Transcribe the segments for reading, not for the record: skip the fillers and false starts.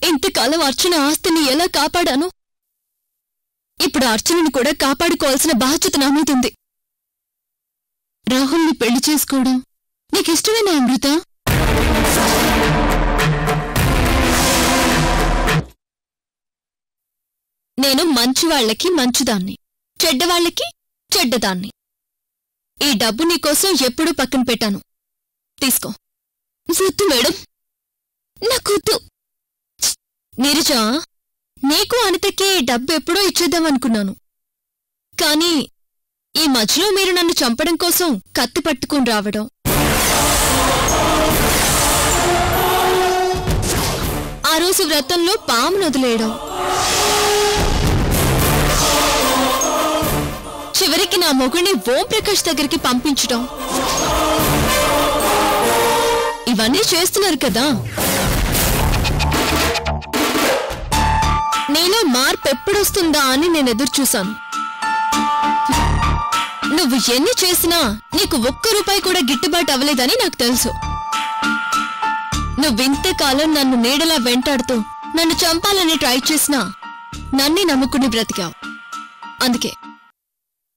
ఇంతకాలం అర్చన ఆస్తిని ఎలా కాపాడాను, ఇప్పుడు అర్చనని కూడా కాపాడుకోవాల్సిన బాధ్యత నా మీద ఉంది. రాహుల్ని పెళ్లి చేసుకోవడం నీకిష్టమేనా అమృత? నేను మంచివాళ్లకి మంచిదాన్ని, చెడ్డవాళ్లకి చెడ్డదాన్ని. ఈ డబ్బు నీకోసం ఎప్పుడూ పక్కన పెట్టాను. తీసుకో. వద్దు మేడం, నాకొద్దు. నీరజ, నీకు అనితకి డబ్బు ఎప్పుడో ఇచ్చేద్దామనుకున్నాను. కానీ ఈ మధ్యలో మీరు నన్ను చంపడం కోసం కత్తి పట్టుకుని రావడం, ఆ రోజు వ్రతంలో పామును వదిలేయడం, చివరికి నా మొగుడిని ఓం ప్రకాష్ దగ్గరికి పంపించడం, ఇవన్నీ చేస్తున్నారు కదా. నీలో మార్పు ఎప్పుడొస్తుందా అని నేను ఎదురుచూశాను. నువ్వు ఎన్ని చేసినా నీకు ₹1 కూడా గిట్టుబాటు అవ్వలేదని నాకు తెలుసు. నువ్వింతకాలం నన్ను నీడలా వెంటాడుతూ నన్ను చంపాలని ట్రై చేసినా నన్నే నమ్ముకుని బ్రతికావు. అందుకే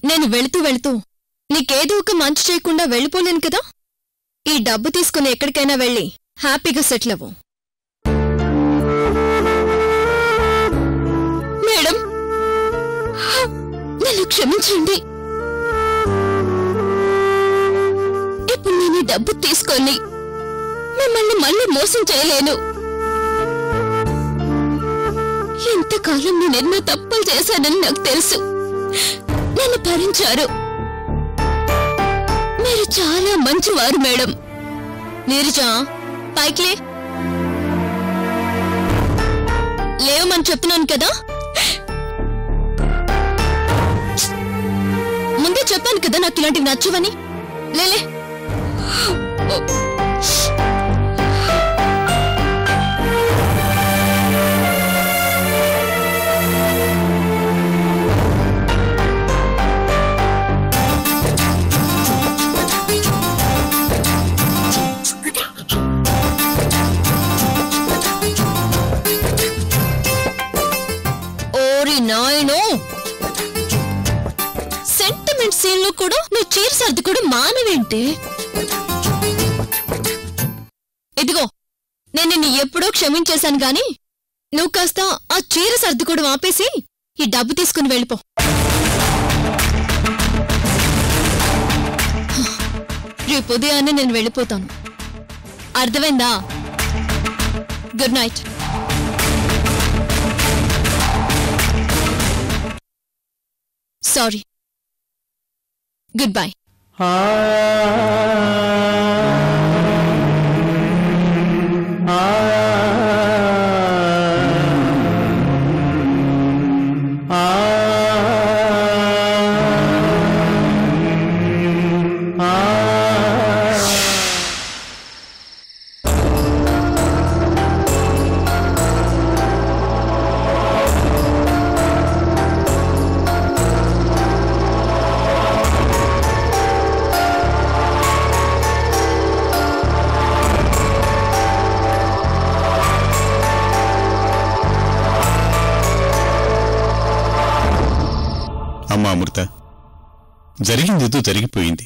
నేను వెళుతూ వెళుతూ నీకేదో ఒక మంచి చేయకుండా వెళ్ళిపోలేను కదా. ఈ డబ్బు తీసుకుని ఎక్కడికైనా వెళ్ళి హ్యాపీగా సెటిల్ అవ్వు. మేడం, నన్ను క్షమించండి. ఇప్పుడు నేను ఈ డబ్బు తీసుకొని మిమ్మల్ని మళ్ళీ మోసం చేయలేను. ఇంతకాలం నేనెన్నో తప్పులు చేశానని నాకు తెలుసు. నన్ను భరించారు. మీరు చాలా మంచివారు మేడం. నీరజా, పైకిలే. లేవమని చెప్తున్నాను కదా. ముందే చెప్పాను కదా నాకు ఇలాంటివి నచ్చవని. లేలే. సెంటిమెంట్ సీన్ లో కూడా నువ్వు చీర సర్ది కూడా మానవేంటే? ఇదిగో, నేను నిన్ను ఎప్పుడో క్షమించేశాను గాని నువ్వు కాస్త ఆ చీర సర్ది కూడా ఆపేసి ఈ డబ్బు తీసుకుని వెళ్ళిపో. రేపు ఉదయాన్నే నేను వెళ్ళిపోతాను. అర్థమైందా? Good night. Sorry. Good bye. అమ్మా అమృత, జరిగిందేదో జరిగిపోయింది.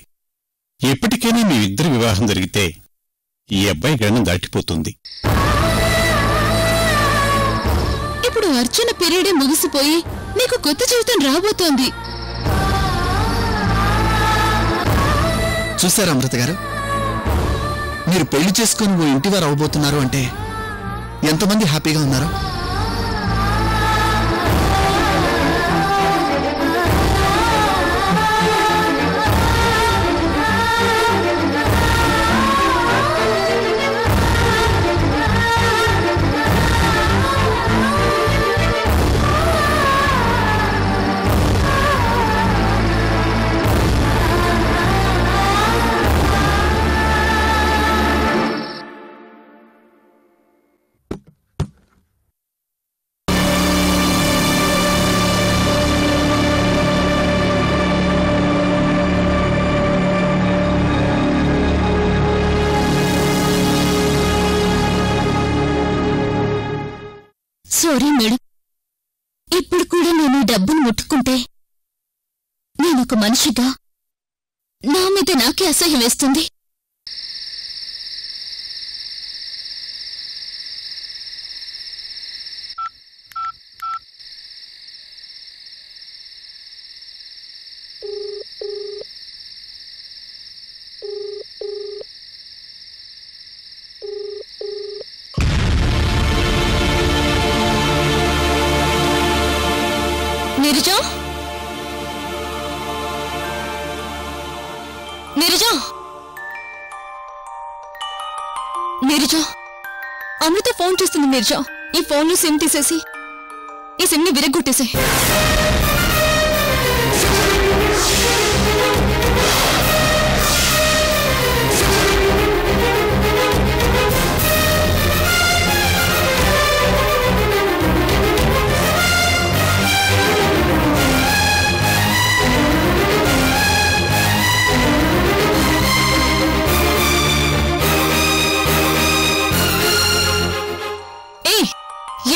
ఎప్పటికైనా మీ ఇద్దరి వివాహం జరిగితే ఈ అబ్బాయి గణం దాటిపోతుంది. ఇప్పుడు అర్చన పీరియడే ముగిసిపోయి నీకు కొత్త జీవితం రాబోతోంది. చూశారా అమృత గారు, మీరు పెళ్లి చేసుకుని ఓ ఇంటివారు అవబోతున్నారు అంటే ఎంతమంది హ్యాపీగా ఉన్నారు? సారీ మేడం, ఇప్పుడు కూడా నేను ఈ డబ్బును ముట్టుకుంటే నేనొక మనిషిగా నా మీద నాకే అసహ్యం వేస్తుంది. నీరజ, నీరజ, నీరజ, అమృత ఫోన్ చేస్తుంది. నీరజ, ఈ ఫోన్లో సిమ్ తీసేసి ఈ సిమ్ని విరగ్గొట్టేసే.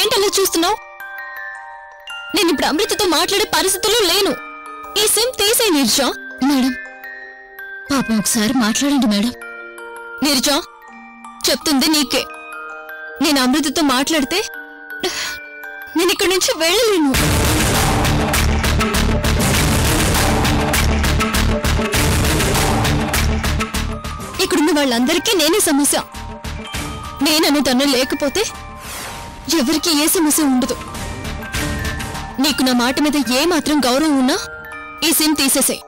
ఏంటలా చూస్తున్నావు? నేను ఇప్పుడు అమృతతో మాట్లాడే పరిస్థితుల్లో లేను. ఈ సిమ్ తీసే. నీరజ మేడం, పాపం ఒకసారి మాట్లాడండి మేడం. నీరజ, చెప్తుంది నీకే. నేను అమృతతో మాట్లాడితే నేను ఇక్కడి నుంచి వెళ్ళలేను. ఇక్కడున్న వాళ్ళందరికీ నేనే సమస్య. నేననే తను లేకపోతే ఎవరికి ఏ సమస్య ఉండదు. నీకు నా మాట మీద ఏ మాత్రం గౌరవం ఉన్నా ఈ సిమ్ తీసేసే.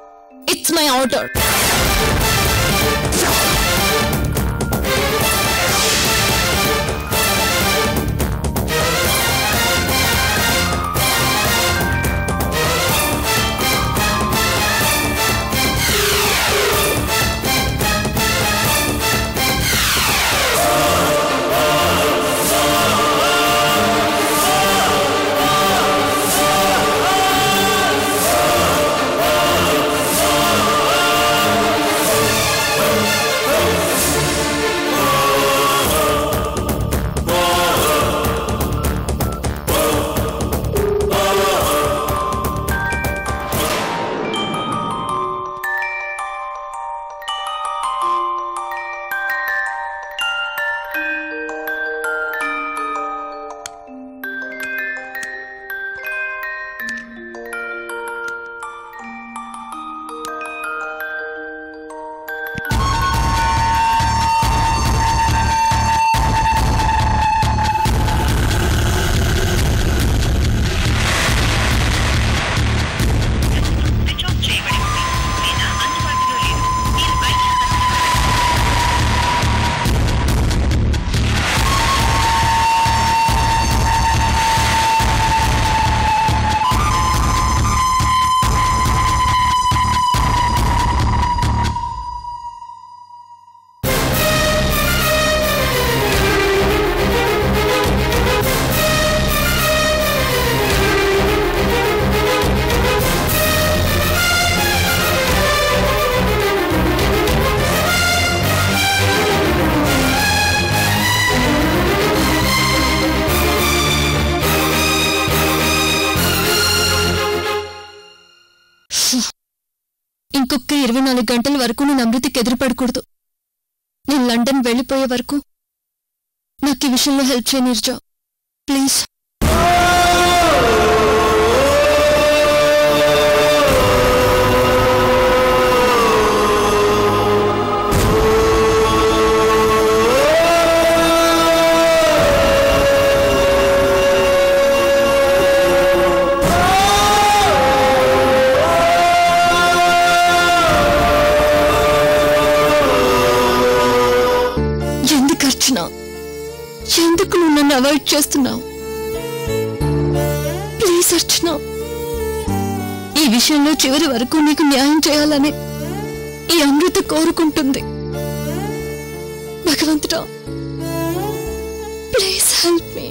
It's my order. ఇంకొక 24 గంటల వరకు నేను అమృతకి ఎదురుపడకూడదు. నేను లండన్ వెళ్ళిపోయే వరకు నాకు ఈ విషయంలో హెల్ప్ చేయ నీరజ, ప్లీజ్. ఎందుకు నువ్వు నన్ను అవాయిడ్ చేస్తున్నావు? ప్లీజ్ అర్చన, ఈ విషయంలో చివరి వరకు నీకు న్యాయం చేయాలని ఈ అమృత కోరుకుంటుంది. భగవంతుడా, ప్లీజ్ హెల్ప్ మీ.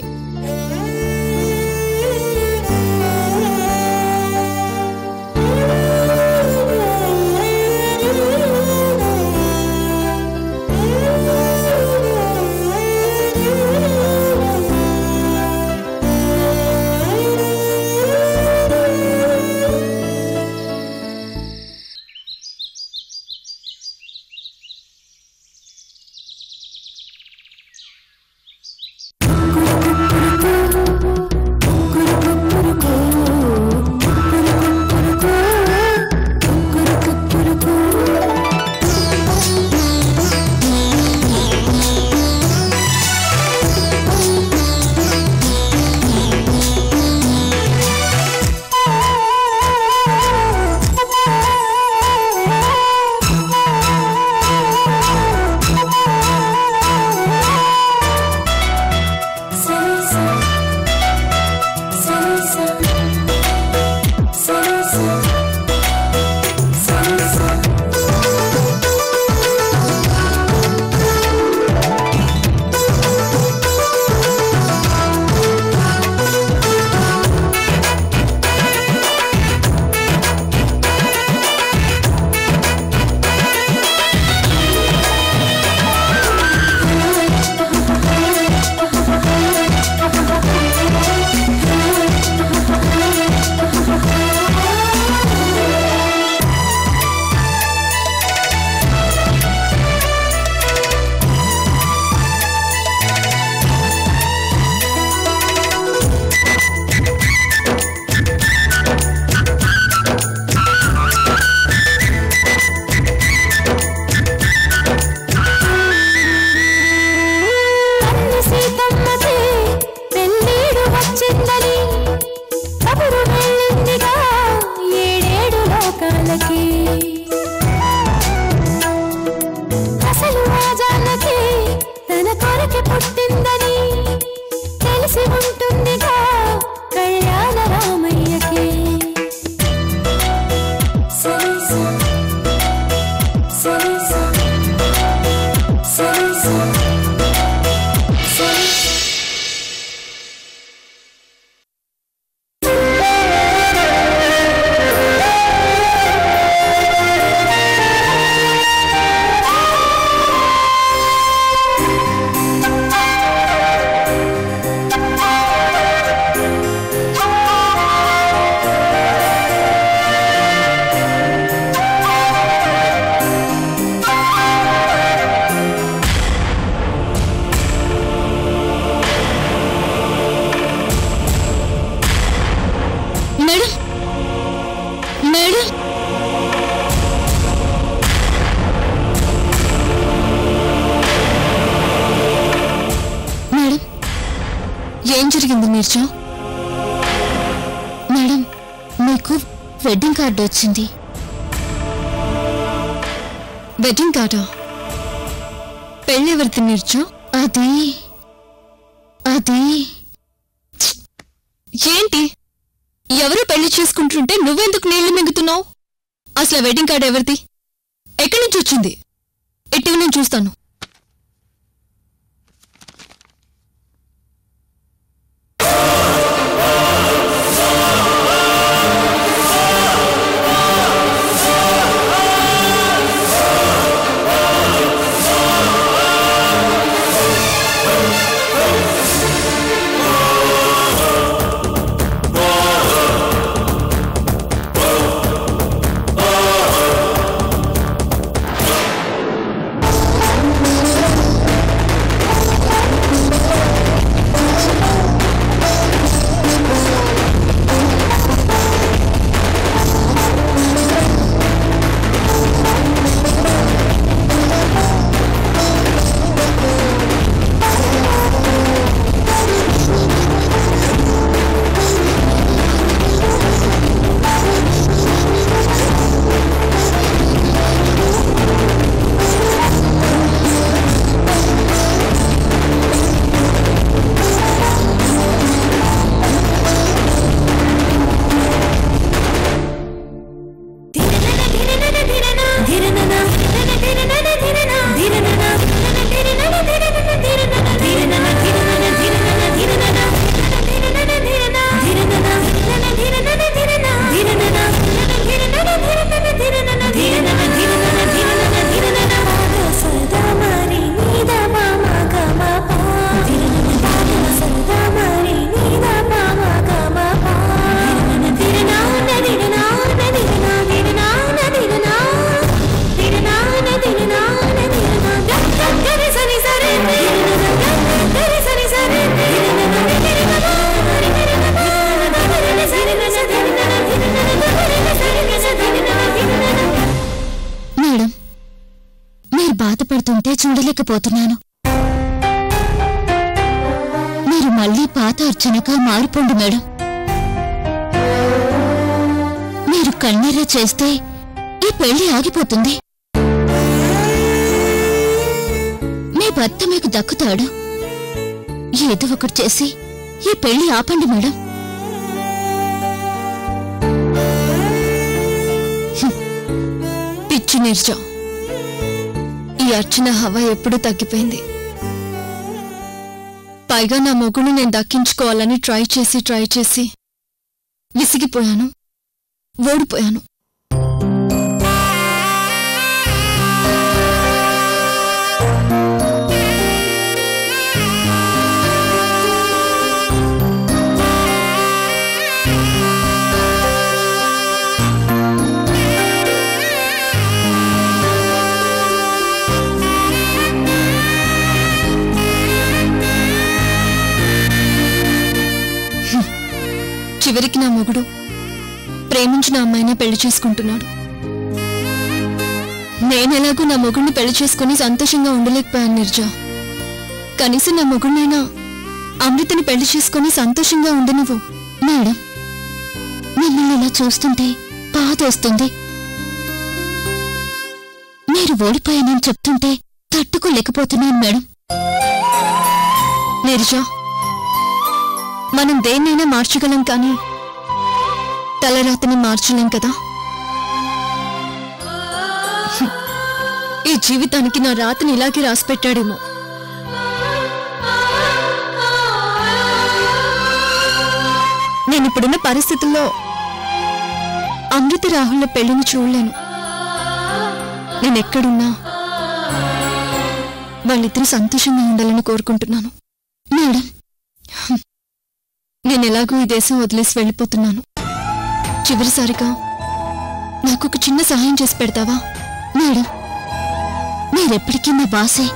జానకి అసలు ఆ జానకి తన కొరకే పుట్టిందని తెలిసి ఉంటుందిగా కళ్యాణ రామయ్యకి ఏం జరిగింది నీర్జా? మేడం, మీకు వెడ్డింగ్ కార్డు వచ్చింది. వెడ్డింగ్ కార్డా? పెళ్ళెవరిది నీర్జా? అది ఏంటి? ఎవరు పెళ్లి చేసుకుంటుంటే నువ్వెందుకు నీళ్లు మింగుతున్నావు? అసలు వెడ్డింగ్ కార్డు ఎవరిది? ఎక్కడి నుంచి వచ్చింది? ఎట్టివి నేను చూస్తాను. బాధపడుతుంటే చూడలేకపోతున్నాను. మీరు మళ్ళీ పాత అర్చనగా మారిపోండి మేడం. మీరు కన్నీరా చేస్తే ఈ పెళ్లి ఆగిపోతుంది. మీ భర్త మీకు దక్కుతాడు. ఏదో ఒకటి చేసి ఈ పెళ్లి ఆపండి మేడం. పిచ్చి నీర్జా, ఈ అర్చన హవా ఎప్పుడూ తగ్గిపోయింది. పైగా నా మొగుడు నేను దక్కించుకోవాలని ట్రై చేసి విసిగిపోయాను, ఓడిపోయాను. చివరికి నా మొగుడు ప్రేమించిన అమ్మాయినే పెళ్లి చేసుకుంటున్నాడు. నేనెలాగూ నా మొగుడిని పెళ్లి చేసుకుని సంతోషంగా ఉండలేకపోయాను నీర్జా. కనీసం నా మొగుడినైనా అమృతని పెళ్లి చేసుకుని సంతోషంగా ఉండనివ్వు. మేడం, మిమ్మల్ని ఇలా చూస్తుంటే బాధ వస్తుంది. ఓడిపోయానని చెప్తుంటే తట్టుకోలేకపోతున్నాను మేడం. నీరజ, మనం దేన్నైనా మార్చగలం కానీ తలరాతని మార్చలేం కదా. ఈ జీవితానికి నా రాతని ఇలాగే రాసిపెట్టాడేమో. నేనిప్పుడున్న పరిస్థితుల్లో అమృత రాహుళ్ల పెళ్లిని చూడలేను. నేనెక్కడున్నా వాళ్ళిద్దరూ సంతోషంగా ఉండాలని కోరుకుంటున్నాను. మేడం, నేనెలాగూ ఈ దేశం వదిలేసి వెళ్ళిపోతున్నాను. చివరిసారిగా నాకొక చిన్న సహాయం చేసి పెడతావా? మేడం, మీరెప్పటికీ నా బాసే.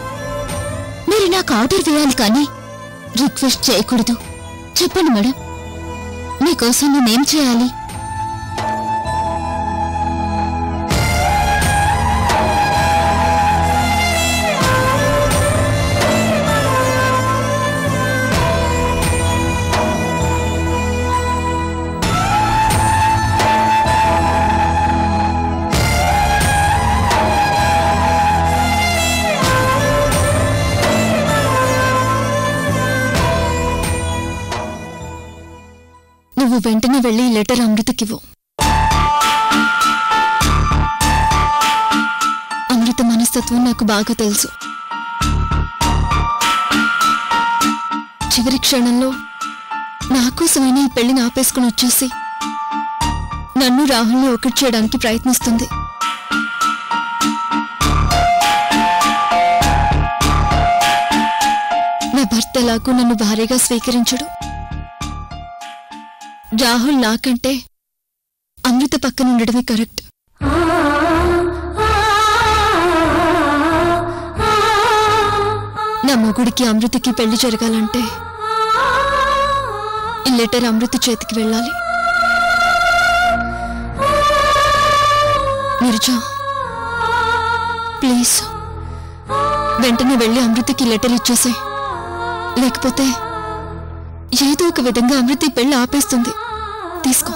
మీరు నాకు ఆర్డర్ వేయాలి కానీ రిక్వెస్ట్ చేయకూడదు. చెప్పండి మేడం, మీకోసం నేనేం చేయాలి? నువ్వు వెంటనే వెళ్ళి ఈ లెటర్ అమృతకివ్వు. అమృత మనస్తత్వం నాకు బాగా తెలుసు. చివరి క్షణంలో నా కోసమైనా ఈ పెళ్లిని ఆపేసుకుని వచ్చేసి నన్ను రాహుల్ని ఒకటి చేయడానికి ప్రయత్నిస్తుంది. నా భర్త ఎలాగూ నన్ను భార్యగా స్వీకరించడు. రాహుల్ నాకంటే అమృత పక్కన ఉండడమే కరెక్ట్. నా మొగుడికి అమృతకి పెళ్లి జరగాలంటే ఈ లెటర్ అమృత చేతికి వెళ్ళాలి. నీరజ, ప్లీజ్ వెంటనే వెళ్ళి అమృతకి లెటర్ ఇచ్చేసే. లేకపోతే ఏదో ఒక విధంగా అమృత పెళ్లి ఆపేస్తుంది. తీసుకో.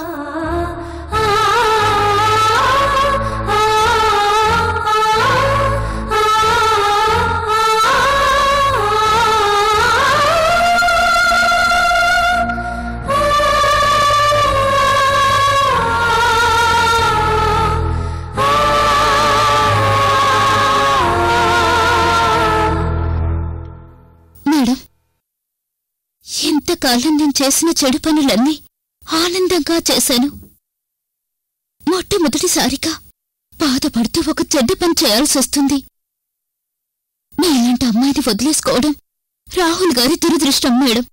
మేడం, ఇంతకాలం నేను చేసిన చెడు పనులన్నీ ఆనందంగా చేశాను. మొట్టమొదటిసారిగా బాధపడుతూ ఒక చెడ్డ పని చేయాల్సి వస్తుంది. మీలాంటి అమ్మాయిని వదిలేసుకోవడం రాహుల్ గారి దురదృష్టం మేడం.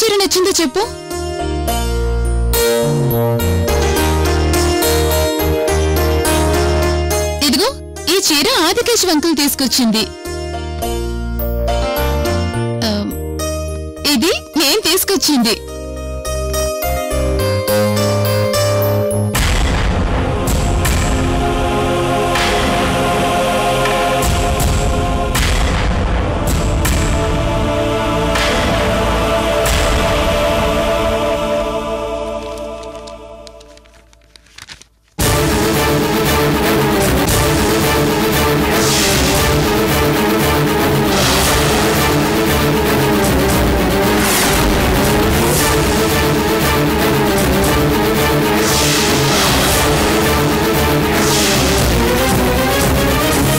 చీర నచ్చిందో చెప్పు. ఇదిగో ఈ చీర ఆదికేశ్ అంకుల్ తీసుకొచ్చింది. ఇది నేను తీసుకొచ్చింది.